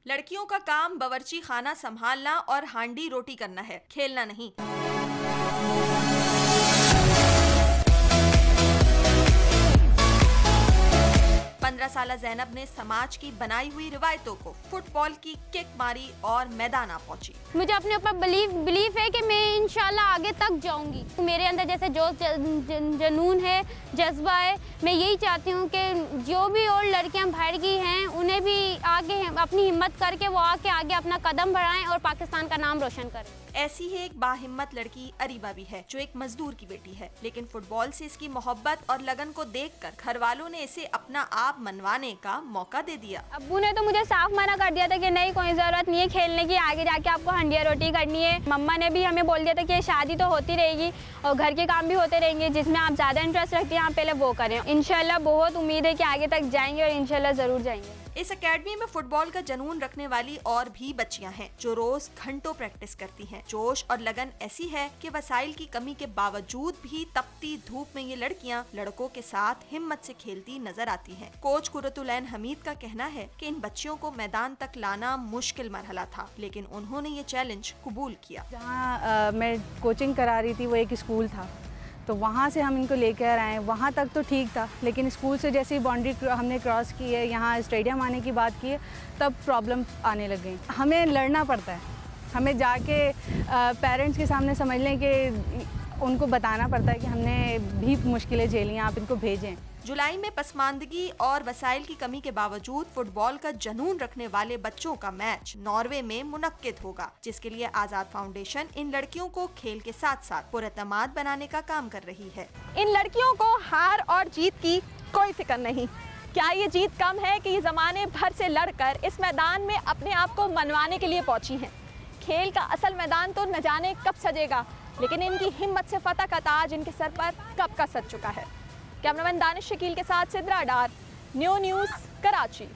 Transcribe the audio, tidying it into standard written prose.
लड़कियों का काम बावर्ची खाना संभालना और हांडी रोटी करना है, खेलना नहीं। 15 साला ज़ैनब ने समाज की बनाई हुई रिवायतों को फुटबॉल की किक मारी और मैदान आ पहुंची। मुझे अपने ऊपर बिलीफ है कि मैं इंशाल्लाह आगे तक जाऊंगी। मेरे अंदर जैसे जोश जनून है, जज्बा है। मैं यही चाहती हूँ कि जो भी और लड़कियाँ बाहर की हैं उन्हें भी आगे अपनी हिम्मत करके वो आगे अपना कदम बढ़ाएं और पाकिस्तान का नाम रोशन करें। ऐसी ही एक बाहिम्मत लड़की अरीबा भी है, जो एक मजदूर की बेटी है, लेकिन फुटबॉल से इसकी मोहब्बत और लगन को देखकर घर वालों ने इसे अपना आप मनवाने का मौका दे दिया। अब्बू ने तो मुझे साफ मना कर दिया था कि नहीं, कोई जरूरत नहीं है खेलने की, आगे जाके आपको हंडिया रोटी करनी है। मम्मा ने भी हमें बोल दिया था कि शादी तो होती रहेगी और घर के काम भी होते रहेंगे, जिसमें आप ज्यादा इंटरेस्ट रखते हैं आप पहले वो करें। इंशाल्लाह बहुत उम्मीद है कि आगे तक जाएंगे और इंशाल्लाह जरूर जाएंगे। इस एकेडमी में फुटबॉल का जनून रखने वाली और भी बच्चियां हैं, जो रोज घंटों प्रैक्टिस करती हैं। जोश और लगन ऐसी है कि वसाइल की कमी के बावजूद भी तपती धूप में ये लड़कियां लड़कों के साथ हिम्मत से खेलती नजर आती हैं। कोच कुरतुलैन हमीद का कहना है कि इन बच्चियों को मैदान तक लाना मुश्किल मरहला था, लेकिन उन्होंने ये चैलेंज कबूल किया। जहाँ मैं कोचिंग करा रही थी वो एक स्कूल था, तो वहाँ से हम इनको लेकर आए। वहाँ तक तो ठीक था, लेकिन स्कूल से जैसे ही बाउंड्री हमने क्रॉस की है, यहाँ स्टेडियम आने की बात की है, तब प्रॉब्लम आने लग गई। हमें लड़ना पड़ता है, हमें जाके पेरेंट्स के सामने समझ लें कि उनको बताना पड़ता है कि हमने भी मुश्किलें झेली हैं, आप इनको भेजें। जुलाई में पसमानदगी और वसाइल की कमी के बावजूद फुटबॉल का जनून रखने वाले बच्चों का मैच नॉर्वे में मुनक्किद होगा, जिसके लिए आजाद फाउंडेशन इन लड़कियों को खेल के साथ साथ पुरएतमाद बनाने का काम कर रही है। इन लड़कियों को हार और जीत की कोई फिक्र नहीं। क्या ये जीत कम है कि ये जमाने भर से लड़कर इस मैदान में अपने आप को मनवाने के लिए पहुंची हैं। खेल का असल मैदान तो न जाने कब सजेगा, लेकिन इनकी हिम्मत से फतह का ताज इनके सर पर कब का सज चुका है। कैमरामैन दानिश शकील के साथ सिद्रा डार, न्यू न्यूज़, कराची।